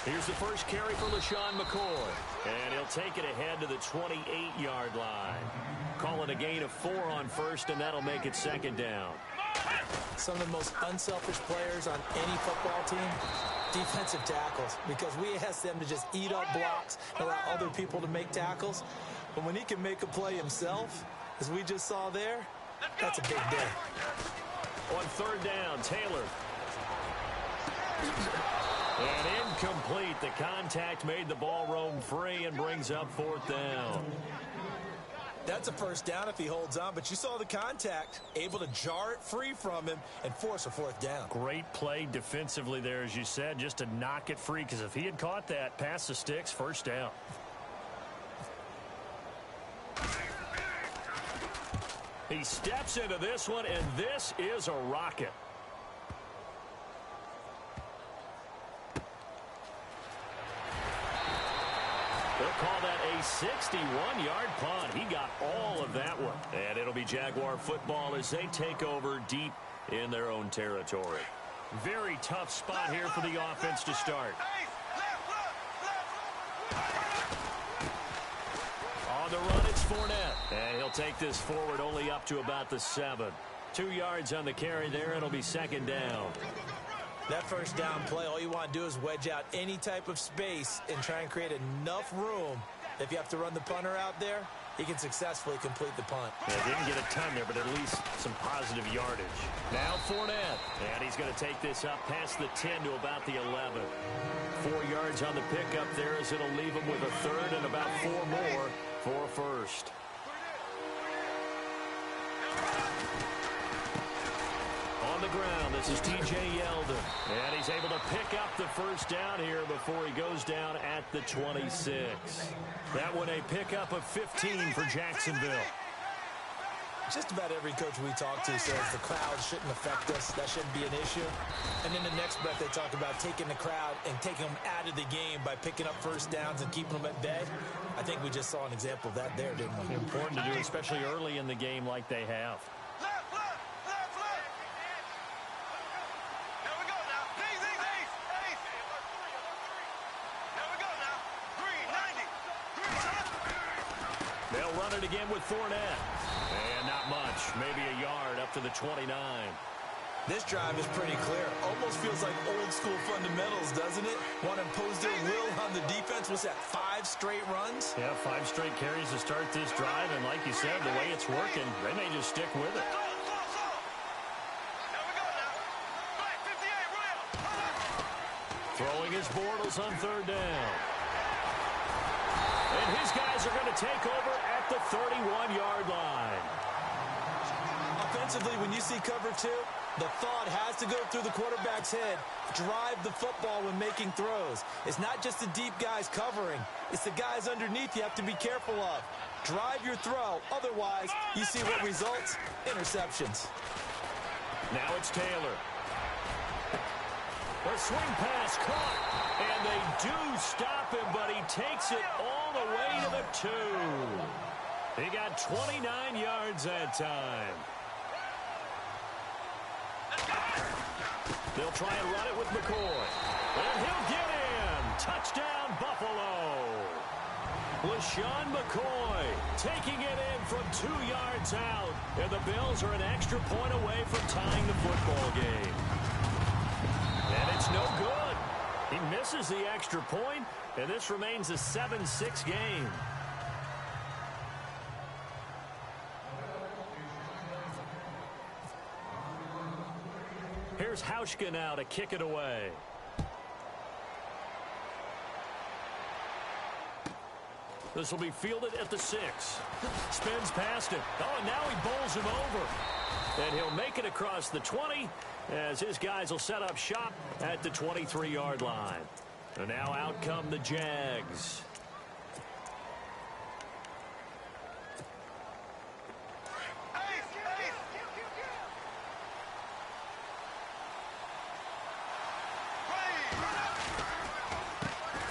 Here's the first carry for LaShawn McCoy. And he'll take it ahead to the 28-yard line. Call it a gain of 4 on first, and that'll make it second down. Some of the most unselfish players on any football team, defensive tackles, because we ask them to just eat up blocks and allow other people to make tackles. But when he can make a play himself, as we just saw there, that's a big day. On third down, Taylor. And incomplete. The contact made the ball roam free and brings up fourth down. That's a first down if he holds on, but you saw the contact, able to jar it free from him and force a fourth down. Great play defensively there, as you said, just to knock it free, because if he had caught that, past the sticks, first down. He steps into this one, and this is a rocket. They'll call that a 61-yard punt. He got all of that one. And it'll be Jaguar football as they take over deep in their own territory. Very tough spot here for the offense to start. On the run, it's Fournette. And he'll take this forward only up to about the 7. 2 yards on the carry there. It'll be second down. That first down play, all you want to do is wedge out any type of space and try and create enough room. If you have to run the punter out there, he can successfully complete the punt. Yeah, didn't get a ton there, but at least some positive yardage. Now Fournette. And he's going to take this up past the 10 to about the 11. 4 yards on the pickup there as it'll leave him with a third and about 4 more for a first. On the ground, this is T.J. Yeldon. And he's able to pick up the first down here before he goes down at the 26. That one a pickup of 15 for Jacksonville. Just about every coach we talk to says the crowd shouldn't affect us. That shouldn't be an issue. And in the next breath, they talk about taking the crowd and taking them out of the game by picking up first downs and keeping them at bay. I think we just saw an example of that there, didn't we? Important to do, especially early in the game like they have. They'll run it again with Fournette. And not much. Maybe a yard up to the 29. This drive is pretty clear. Almost feels like old school fundamentals, doesn't it? Want to impose their will on the defense. What's that, 5 straight runs? Yeah, 5 straight carries to start this drive. And like you said, the way it's working, they may just stick with it. Throwing his Bortles on third down. And his guys are going to take over at the 31-yard line. Offensively, when you see cover 2, the thought has to go through the quarterback's head. Drive the football when making throws. It's not just the deep guys covering. It's the guys underneath you have to be careful of. Drive your throw. Otherwise, you see what results? Interceptions. Now it's Taylor. The swing pass caught. And they do stop him, but he takes it all the way to the 2. He got 29 yards that time. They'll try and run it with McCoy. And he'll get in. Touchdown, Buffalo. LaShawn McCoy taking it in from 2 yards out. And the Bills are an extra point away from tying the football game. And it's no good. He misses the extra point, and this remains a 7-6 game. Here's Hauschka now to kick it away. This will be fielded at the 6. Spins past it. Oh, and now he bowls him over. And he'll make it across the 20 as his guys will set up shop at the 23-yard line. And now out come the Jags.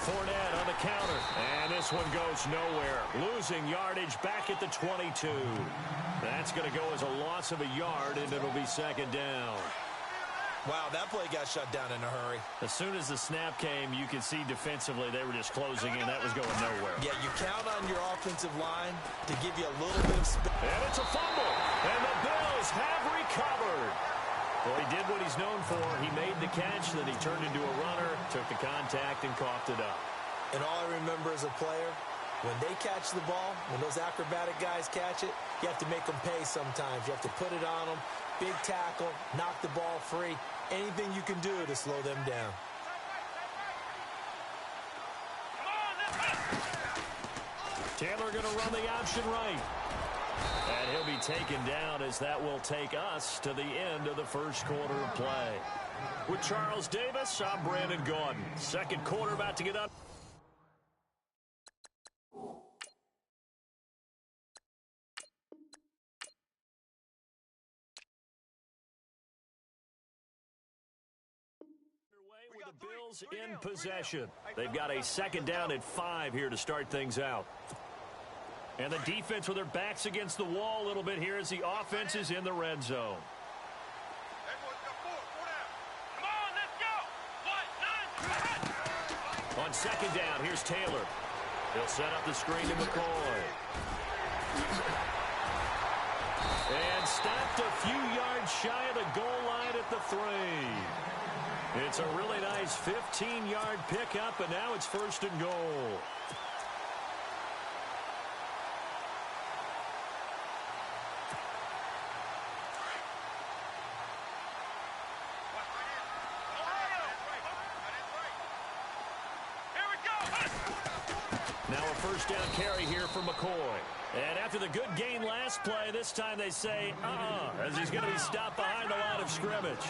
Fournette on the counter. And this one goes nowhere. Losing yardage back at the 22. That's going to go as a loss of a yard, and it'll be second down. Wow, that play got shut down in a hurry. As soon as the snap came, you could see defensively they were just closing in. That was going nowhere. Yeah, you count on your offensive line to give you a little bit of space. And it's a fumble. And the Bills have recovered. Well, he did what he's known for. He made the catch, then he turned into a runner, took the contact, and coughed it up. And all I remember as a player, when they catch the ball, when those acrobatic guys catch it, you have to make them pay sometimes. You have to put it on them. Big tackle, knock the ball free. Anything you can do to slow them down. Taylor going to run the option right. And he'll be taken down as that will take us to the end of the first quarter of play. With Charles Davis, I'm Brandon Gordon. Second quarter about to get up. With the Bills in possession. They've got a second down at 5 here to start things out. And the defense with their backs against the wall a little bit here as the offense is in the red zone. On second down, here's Taylor. He'll set up the screen to McCoy. And stopped a few yards shy of the goal line at the 3. It's a really nice 15-yard pickup, and now it's first and goal. Now a first down carry here for McCoy. And after the good gain last play, this time they say, as he's going to be stopped behind the line of scrimmage.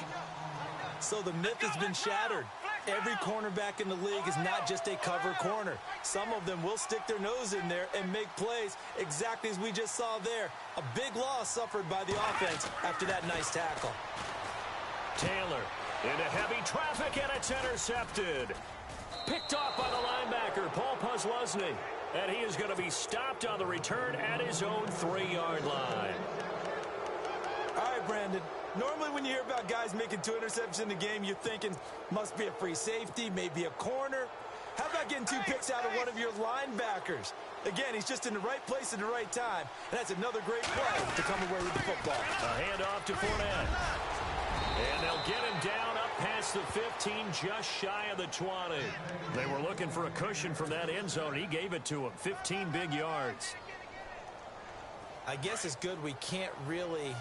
So the myth has been shattered. Every cornerback in the league is not just a cover corner. Some of them will stick their nose in there and make plays exactly as we just saw there. A big loss suffered by the offense after that nice tackle. Taylor into heavy traffic, and it's intercepted. Picked off by the linebacker, Paul Posluszny. And he is going to be stopped on the return at his own 3-yard line. All right, Brandon. Normally when you hear about guys making 2 interceptions in the game, you're thinking must be a free safety, maybe a corner. How about getting 2 picks out of one of your linebackers? Again, he's just in the right place at the right time. And that's another great play to come away with the football. A handoff to Fournette. And they'll get him down up past the 15, just shy of the 20. They were looking for a cushion from that end zone. He gave it to him, 15 big yards. I guess it's good we can't really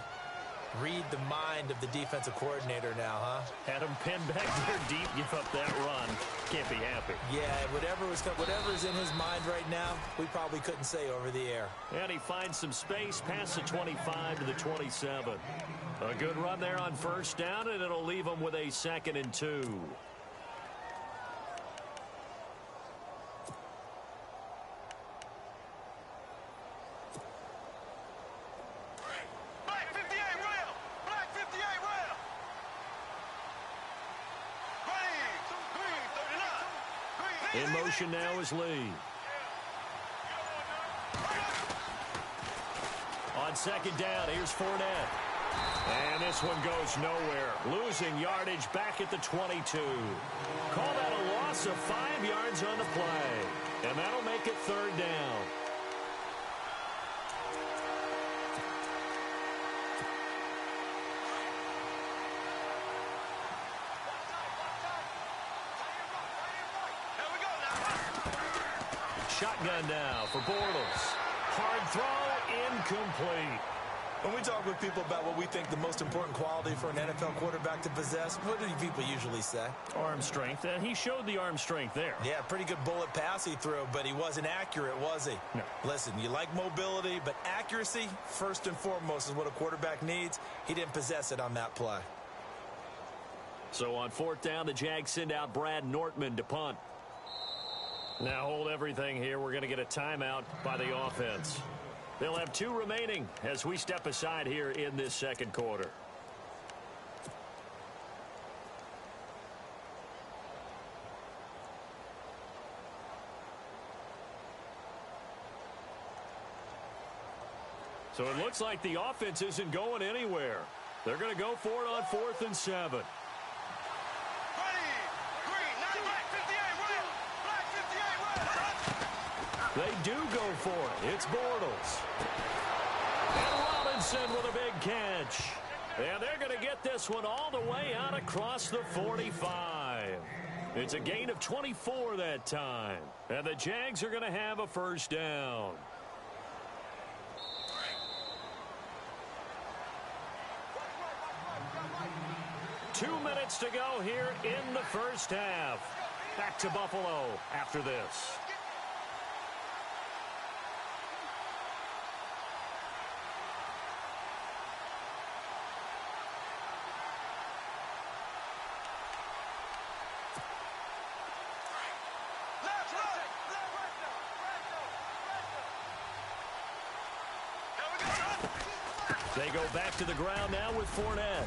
read the mind of the defensive coordinator now, huh? Had him pinned back there deep, give up that run. Can't be happy. Yeah, whatever's in his mind right now, we probably couldn't say over the air. And he finds some space past the 25 to the 27. A good run there on first down, and it'll leave him with a 2nd and 2. In motion now is Lee. On second down, here's Fournette. And this one goes nowhere. Losing yardage back at the 22. Call that a loss of 5 yards on the play. And that'll make it 3rd down. Shotgun now for Bortles. Hard throw, incomplete. When we talk with people about what we think the most important quality for an NFL quarterback to possess, what do people usually say? Arm strength. He showed the arm strength there. Yeah, pretty good bullet pass he threw, but he wasn't accurate, was he? No. Listen, you like mobility, but accuracy, first and foremost, is what a quarterback needs. He didn't possess it on that play. So on 4th down, the Jags send out Brad Nortman to punt. Now hold everything here. We're going to get a timeout by the offense. They'll have 2 remaining as we step aside here in this second quarter. So it looks like the offense isn't going anywhere. They're going to go for it on 4th and 7. They do go for it. It's Bortles. And Robinson with a big catch. And they're going to get this one all the way out across the 45. It's a gain of 24 that time. And the Jags are going to have a first down. Two minutes to go here in the first half. Back to Buffalo after this. They go back to the ground now with Fournette.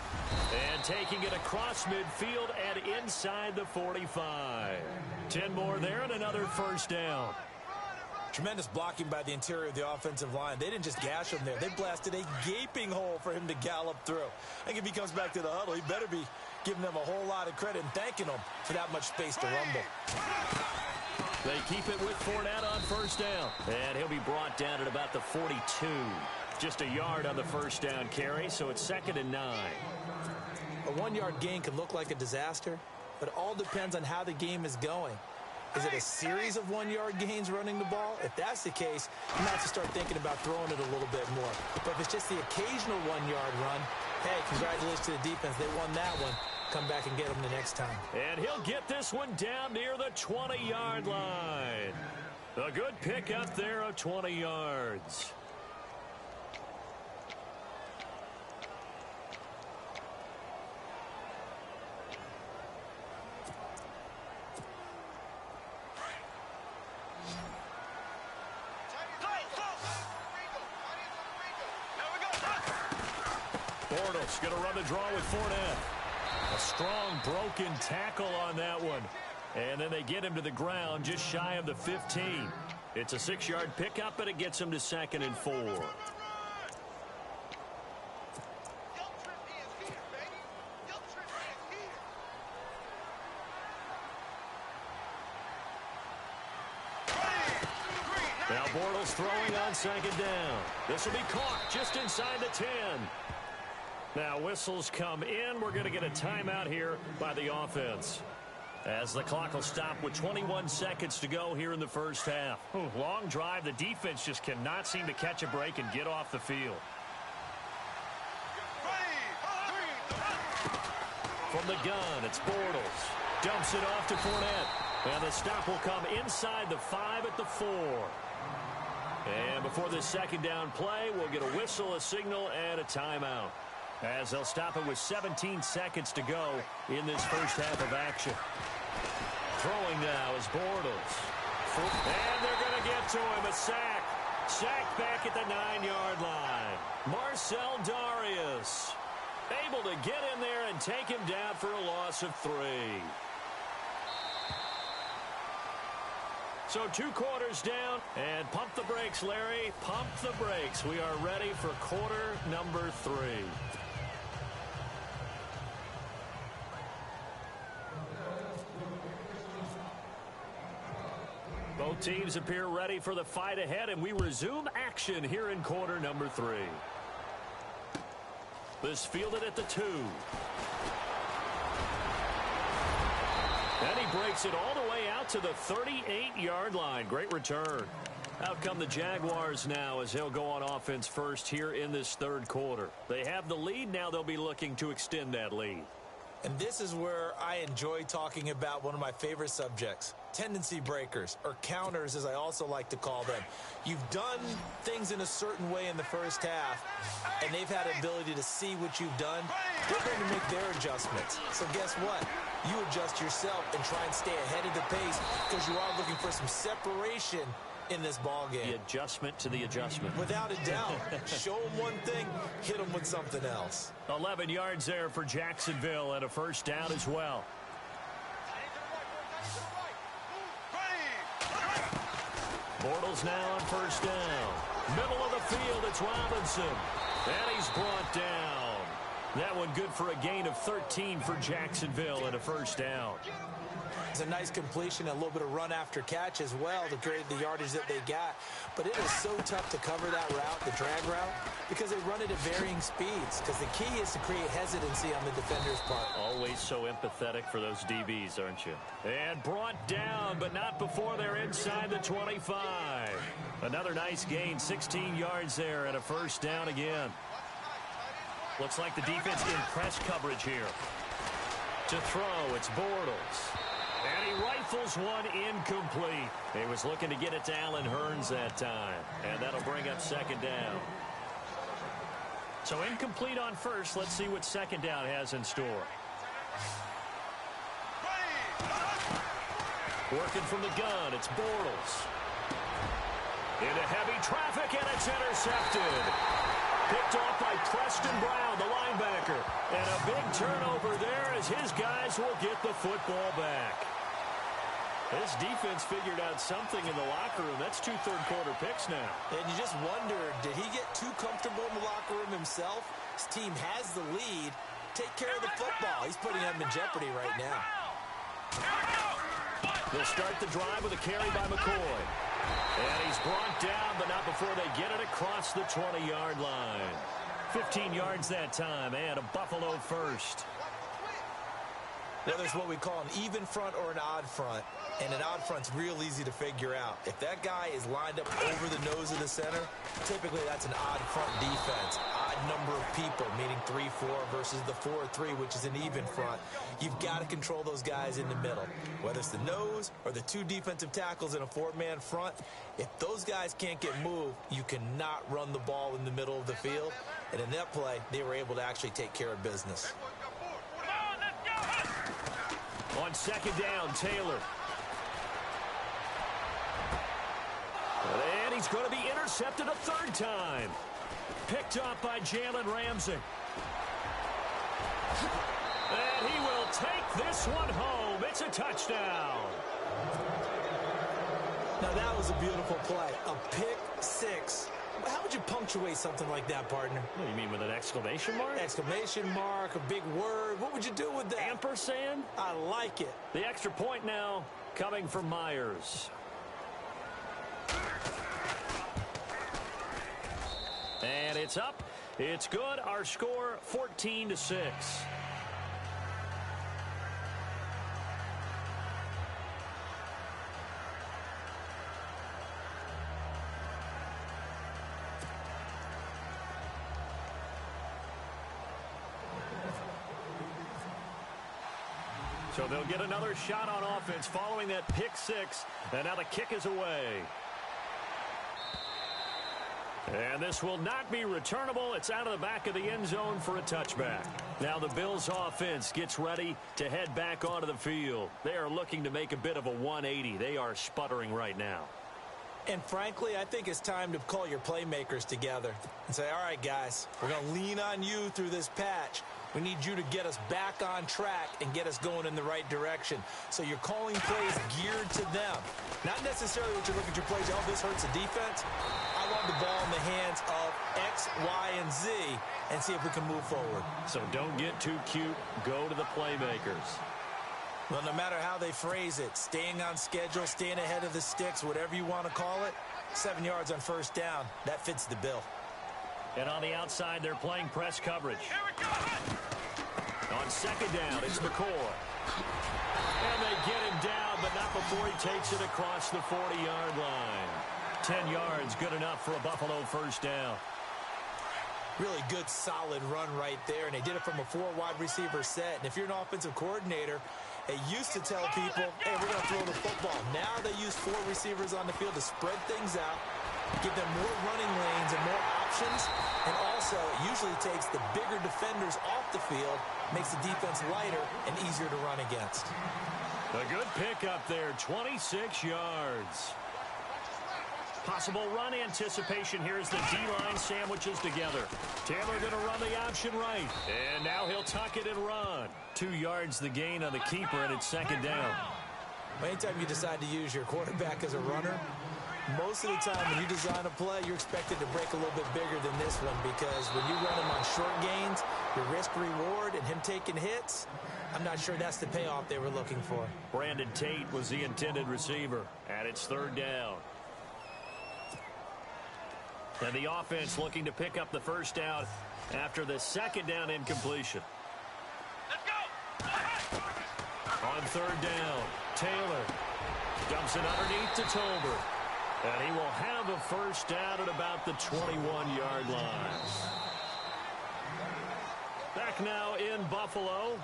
And taking it across midfield and inside the 45. 10 more there and another first down. Tremendous blocking by the interior of the offensive line. They didn't just gash him there. They blasted a gaping hole for him to gallop through. I think if he comes back to the huddle, he better be giving them a whole lot of credit and thanking them for that much space to rumble. They keep it with Fournette on first down. And he'll be brought down at about the 42. Just a yard on the first down carry, so it's 2nd and 9. A 1-yard gain can look like a disaster, but it all depends on how the game is going. Is it a series of 1-yard gains running the ball? If that's the case, you might have to start thinking about throwing it a little bit more. But if it's just the occasional 1-yard run, hey, congratulations to the defense. They won that one. Come back and get them the next time. And he'll get this one down near the 20-yard line. A good pick up there of 20 yards. Bortles going to run the draw with Fournette. A strong broken tackle on that one. And then they get him to the ground just shy of the 15. It's a 6-yard pickup, and it gets him to 2nd and 4. Now Bortles throwing on 2nd down. This will be caught just inside the 10. Now whistles come in. We're going to get a timeout here by the offense, as the clock will stop with 21 seconds to go here in the first half. Long drive. The defense just cannot seem to catch a break and get off the field. From the gun, it's Bortles. Dumps it off to Fournette. And the stop will come inside the 5 at the 4. And before this 2nd down play, we'll get a whistle, a signal, and a timeout, as they'll stop it with 17 seconds to go in this first half of action. Throwing now is Bortles. And they're going to get to him. A sack. Sacked back at the 9-yard line. Marcel Darius able to get in there and take him down for a loss of 3. So 2 quarters down, and pump the brakes, Larry. Pump the brakes. We are ready for quarter number 3. Both teams appear ready for the fight ahead, and we resume action here in quarter number 3. This fielded at the 2. And he breaks it all the way out to the 38-yard line. Great return. Out come the Jaguars now, as he'll go on offense first here in this 3rd quarter. They have the lead. Now they'll be looking to extend that lead. And this is where I enjoy talking about one of my favorite subjects, tendency breakers, or counters as I also like to call them. You've done things in a certain way in the first half, and they've had the ability to see what you've done. They're going to make their adjustments. So guess what? You adjust yourself and try and stay ahead of the pace, because you are looking for some separation in this ball game. The adjustment to the adjustment. Without a doubt. Show them one thing, hit them with something else. 11 yards there for Jacksonville, and a first down as well. Bortles now on first down. Middle of the field, it's Robinson. And he's brought down. That one good for a gain of 13 for Jacksonville and a first down. It's a nice completion, a little bit of run after catch as well to create the yardage that they got. But it is so tough to cover that route, the drag route, because they run it at varying speeds. Because the key is to create hesitancy on the defender's part. Always so empathetic for those DBs, aren't you? And brought down, but not before they're inside the 25. Another nice gain, 16 yards there and a first down again. Looks like the defense in press coverage here. To throw, it's Bortles. And he rifles one incomplete. He was looking to get it to Allen Hurns that time. And that'll bring up second down. So incomplete on first. Let's see what second down has in store. Working from the gun, it's Bortles. Into heavy traffic, and it's intercepted. Picked off by Preston Brown, the linebacker. And a big turnover there as his guys will get the football back. This defense figured out something in the locker room. That's 2 third-quarter picks now. And you just wonder, did he get too comfortable in the locker room himself? His team has the lead. Take care of the football. He's putting them in jeopardy right now. They'll start the drive with a carry by McCoy. And he's brought down, but not before they get it across the 20-yard line. 15 yards that time, and a Buffalo first. Whether it's what we call an even front or an odd front, and an odd front's real easy to figure out. If that guy is lined up over the nose of the center, typically that's an odd front defense. Odd number of people, meaning 3-4 versus the 4-3, which is an even front. You've got to control those guys in the middle. Whether it's the nose or the 2 defensive tackles in a 4-man front, if those guys can't get moved, you cannot run the ball in the middle of the field. And in that play, they were able to actually take care of business. On second down, Taylor. And he's going to be intercepted a third time. Picked up by Jalen Ramsey. And he will take this one home. It's a touchdown. Now that was a beautiful play. A pick six. How would you punctuate something like that, partner? What do you mean, with an exclamation mark? Exclamation mark, a big word. What would you do with that? Ampersand? I like it. The extra point now coming from Myers. And it's up. It's good. Our score, 14-6. So they'll get another shot on offense following that pick six. And now the kick is away. And this will not be returnable. It's out of the back of the end zone for a touchback. Now the Bills offense gets ready to head back onto the field. They are looking to make a bit of a 180. They are sputtering right now. And frankly, I think it's time to call your playmakers together and say, all right, guys, we're going to lean on you through this patch. We need you to get us back on track and get us going in the right direction. So you're calling plays geared to them. Not necessarily what you look at your plays, oh, this hurts the defense. I want the ball in the hands of X, Y, and Z and see if we can move forward. So don't get too cute. Go to the playmakers. Well, no matter how they phrase it, staying on schedule, staying ahead of the sticks, whatever you want to call it, 7 yards on first down, that fits the bill. And on the outside, they're playing press coverage. On second down, it's McCoy. And they get him down, but not before he takes it across the 40-yard line. 10 yards, good enough for a Buffalo first down. Really good, solid run right there, and they did it from a 4 wide receiver set. And if you're an offensive coordinator, they used to tell people, hey, we're going to throw the football. Now they use 4 receivers on the field to spread things out, give them more running lanes and more options, and also it usually takes the bigger defenders off the field, makes the defense lighter and easier to run against. A good pick up there, 26 yards. Possible run anticipation here as the D-line sandwiches together. Taylor going to run the option right. And now he'll tuck it and run. 2 yards the gain on the keeper, and it's second down. Anytime you decide to use your quarterback as a runner, Most of the time when you design a play, you're expected to break a little bit bigger than this one because when you run him on short gains, your risk-reward and him taking hits, I'm not sure that's the payoff they were looking for. Brandon Tate was the intended receiver, and it's third down. And the offense looking to pick up the first down after the second down incompletion. Let's go! On third down, Taylor dumps it underneath to Tolbert. And he will have a first down at about the 21-yard line. Back now in Buffalo.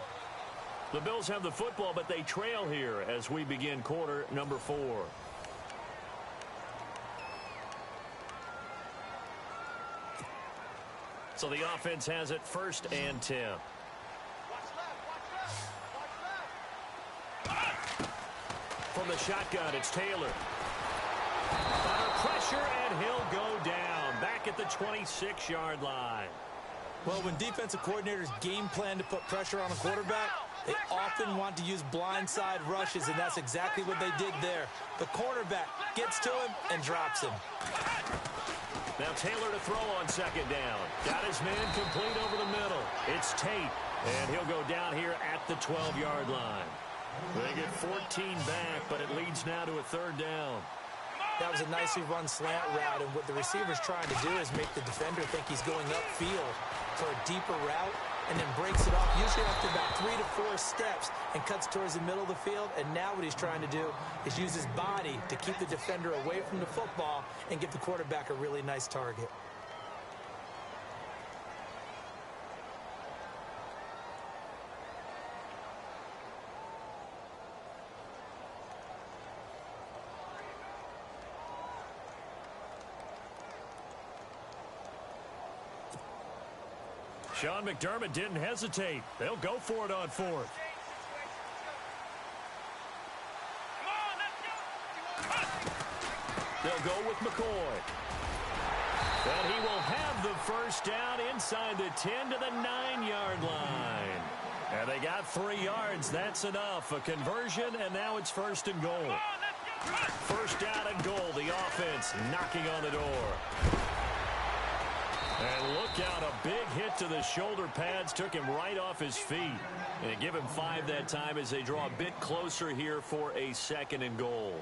The Bills have the football, but they trail here as we begin quarter number 4. So the offense has it first and 10. From the shotgun, it's Taylor. Under pressure, and he'll go down. Back at the 26-yard line. Well, when defensive coordinators game plan to put pressure on a quarterback, they often want to use blindside rushes, and that's exactly what they did there. The cornerback gets to him and drops him. Now Taylor to throw on second down. Got his man complete over the middle. It's Tate, and he'll go down here at the 12-yard line. They get 14 back, but it leads now to a third down. That was a nicely run slant route, and what the receiver's trying to do is make the defender think he's going upfield for a deeper route, and then breaks it off, usually after about 3 to 4 steps, and cuts towards the middle of the field. And now what he's trying to do is use his body to keep the defender away from the football and give the quarterback a really nice target. Sean McDermott didn't hesitate. They'll go for it on fourth. They'll go with McCoy. And he will have the first down inside the 10 to the 9-yard line. And they got 3 yards. That's enough. A conversion, and now it's first and goal. First down and goal. The offense knocking on the door. And look out, a big hit to the shoulder pads took him right off his feet. And they give him 5 that time as they draw a bit closer here for a second and goal.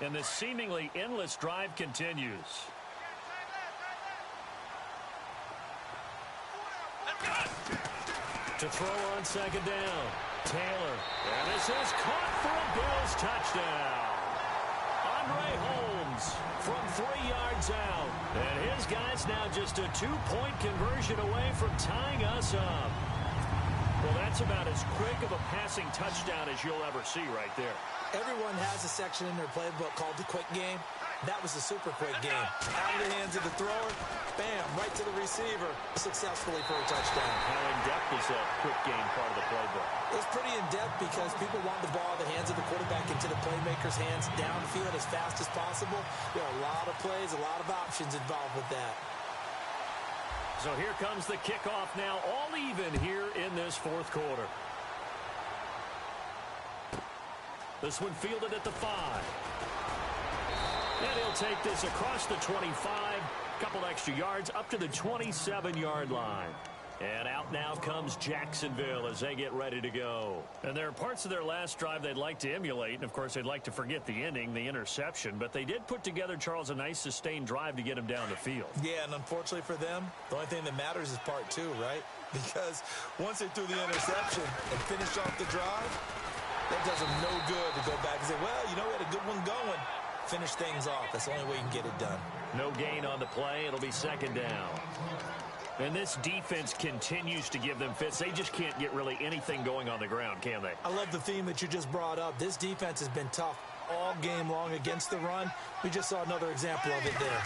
And the seemingly endless drive continues. To throw on second down. Taylor, and this is caught for a Bills touchdown. Andre Holmes from 3 yards out. And his guy's now just a 2-point conversion away from tying us up. Well, that's about as quick of a passing touchdown as you'll ever see right there. Everyone has a section in their playbook called the quick game. That was the super quick game. Out of the hands of the thrower, bam, right to the receiver, successfully for a touchdown. How in-depth is that quick game part of the playbook? It's pretty in-depth because people want the ball in the hands of the quarterback into the playmaker's hands downfield as fast as possible. There are a lot of plays, a lot of options involved with that. So here comes the kickoff now, all even here in this fourth quarter. This one fielded at the 5. And he'll take this across the 25, couple extra yards up to the 27-yard line. And out now comes Jacksonville as they get ready to go. And there are parts of their last drive they'd like to emulate. And, of course, they'd like to forget the ending, the interception. But they did put together, Charles, a nice sustained drive to get him down the field. Yeah, and unfortunately for them, the only thing that matters is part 2, right? Because once they threw the interception and finished off the drive, that does them no good to go back and say, well, you know, we had a good one going. Finish things off. That's the only way you can get it done. No gain on the play. It'll be second down. And this defense continues to give them fits. They just can't get really anything going on the ground, can they? I love the theme that you just brought up. This defense has been tough all game long against the run. We just saw another example of it there.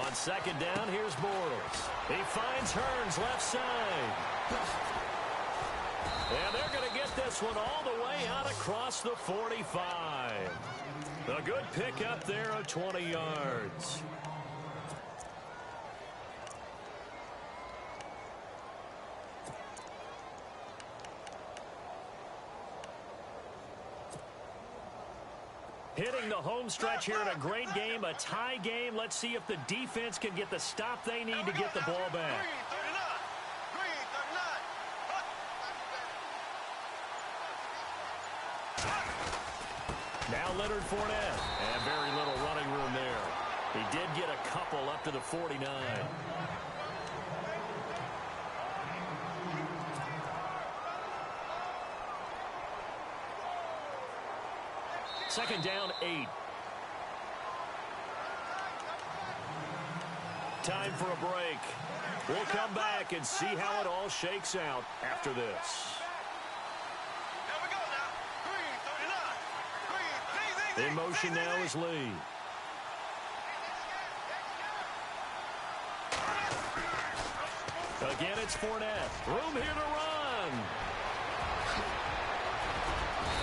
On second down, here's Bortles. He finds Hearns left side. And they're going to get this one all the way out across the 45. A good pickup there of 20 yards. Hitting the home stretch here in a great game, a tie game. Let's see if the defense can get the stop they need to get the ball back. Now Leonard Fournette, and very little running room there. He did get a couple up to the 49. Second down, 8. Time for a break. We'll come back and see how it all shakes out after this. In motion now is Lee. Again, it's Fournette. Room here to run.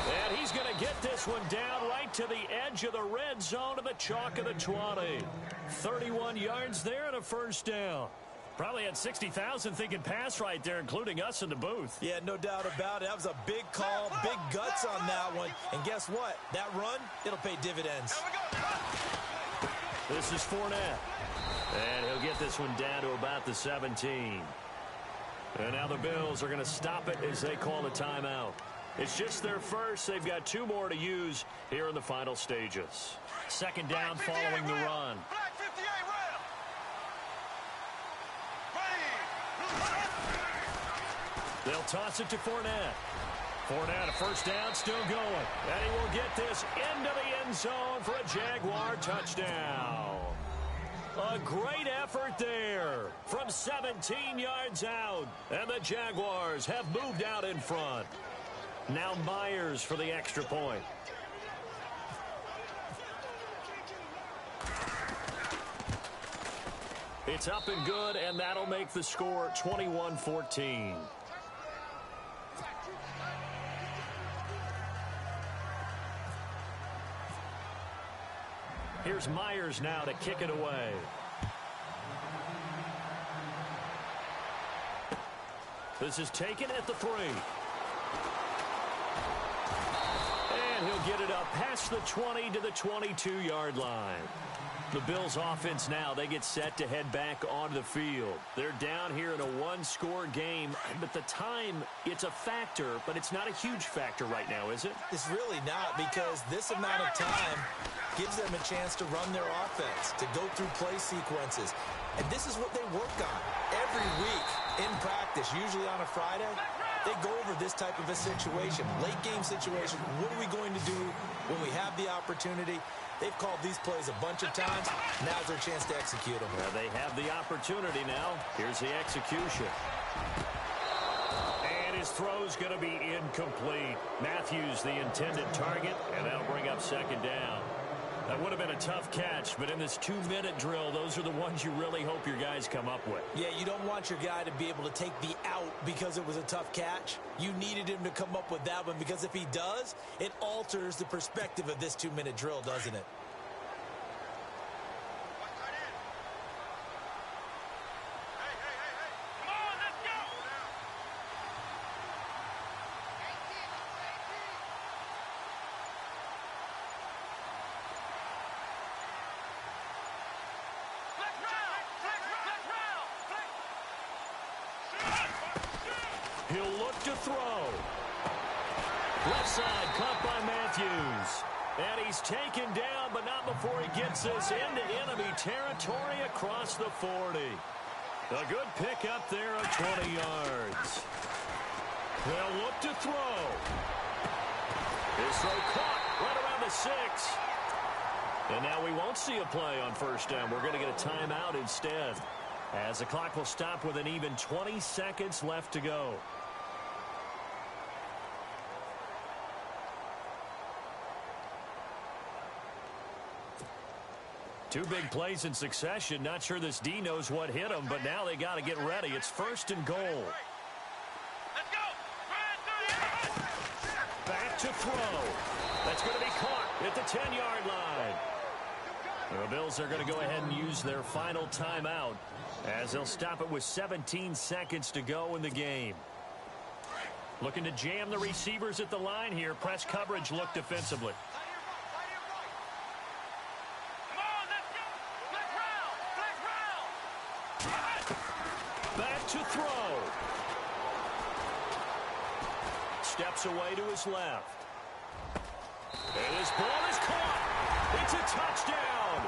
And he's going to get this one down right to the edge of the red zone to the chalk of the 20. 31 yards there and a first down. Probably had 60,000 thinking pass right there, including us in the booth. Yeah, no doubt about it. That was a big call, big guts on that one. And guess what? That run, it'll pay dividends. This is Fournette. And he'll get this one down to about the 17. And now the Bills are going to stop it as they call a timeout. It's just their first. They've got 2 more to use here in the final stages. Second down following the run. They'll toss it to Fournette. Fournette, a first down, still going. And he will get this into the end zone for a Jaguar touchdown. A great effort there from 17 yards out. And the Jaguars have moved out in front. Now Myers for the extra point. It's up and good, and that'll make the score 21-14. Here's Myers now to kick it away. This is taken at the 3. And he'll get it up past the 20 to the 22-yard line. The Bills offense now, they get set to head back onto the field. They're down here in a 1-score game, but the time, it's a factor, but it's not a huge factor right now, is it? It's really not, because this amount of time gives them a chance to run their offense, to go through play sequences. And this is what they work on every week in practice, usually on a Friday. They go over this type of a situation, late game situation. What are we going to do when we have the opportunity? They've called these plays a bunch of times. Now's their chance to execute them. Well, they have the opportunity now. Here's the execution. And his throw's going to be incomplete. Matthews, the intended target, and that'll bring up second down. That would have been a tough catch, but in this 2-minute drill, those are the ones you really hope your guys come up with. Yeah, you don't want your guy to be able to take the out because it was a tough catch. You needed him to come up with that one, because if he does, it alters the perspective of this 2-minute drill, doesn't it? He'll look to throw. Left side, caught by Matthews. And he's taken down, but not before he gets this into enemy territory across the 40. A good pickup there of 20 yards. They'll look to throw. His throw caught right around the 6. And now we won't see a play on first down. We're going to get a timeout instead, as the clock will stop with an even 20 seconds left to go. Two big plays in succession. Not sure this D knows what hit him, but now they got to get ready. It's first and goal. Let's go. Back to throw. That's going to be caught at the 10-yard line. The Bills are going to go ahead and use their final timeout, as they'll stop it with 17 seconds to go in the game. Looking to jam the receivers at the line here. Press coverage look defensively. to throw. Steps away to his left. And his ball is caught. It's a touchdown.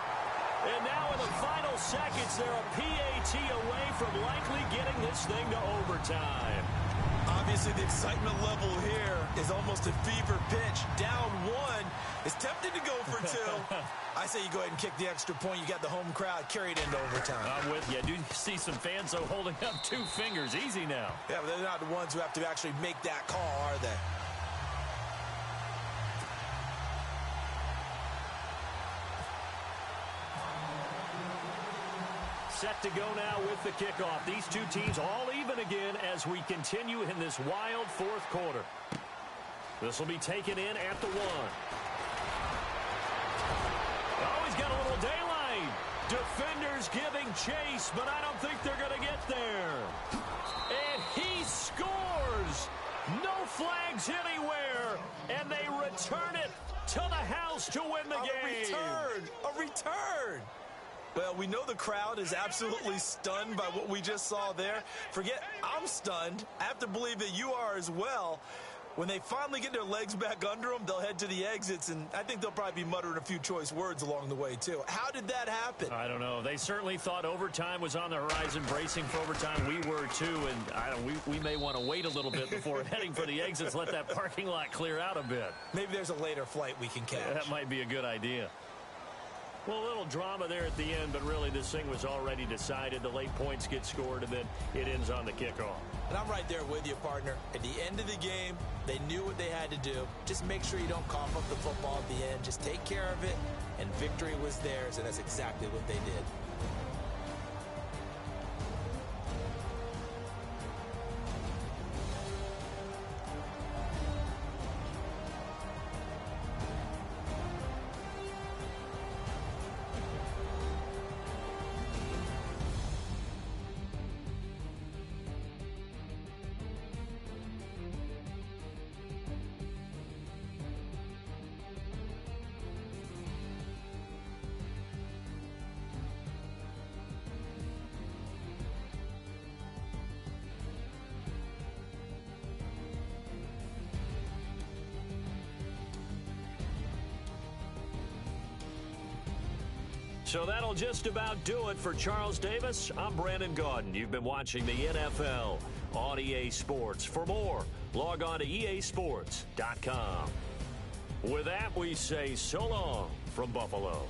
And now in the final seconds, they're a PAT away from likely getting this thing to overtime. Obviously, the excitement level here is almost a fever pitch. Down one. It's tempting to go for two. I say you go ahead and kick the extra point. You got the home crowd. Carry it into overtime. I'm with you. I do see some fans, though, holding up 2 fingers. Easy now. Yeah, but they're not the ones who have to actually make that call, are they? Set to go now with the kickoff. These two teams all even again as we continue in this wild fourth quarter. This will be taken in at the 1. Oh, he's got a little daylight. Defenders giving chase, but I don't think they're going to get there. And he scores. No flags anywhere. And they return it to the house to win the game. A return. Well, we know the crowd is absolutely stunned by what we just saw there. Forget I'm stunned. I have to believe that you are as well. When they finally get their legs back under them, they'll head to the exits, and I think they'll probably be muttering a few choice words along the way, too. How did that happen? I don't know. They certainly thought overtime was on the horizon, bracing for overtime. We were, too, and we may want to wait a little bit before heading for the exits, let that parking lot clear out a bit. Maybe there's a later flight we can catch. That might be a good idea. Well, a little drama there at the end, but really this thing was already decided. The late points get scored, and then it ends on the kickoff. And I'm right there with you, partner. At the end of the game, they knew what they had to do. Just make sure you don't cough up the football at the end. Just take care of it, and victory was theirs, and that's exactly what they did. So that'll just about do it for Charles Davis. I'm Brandon Gaudin. You've been watching the NFL on EA Sports. For more, log on to easports.com. With that, we say so long from Buffalo.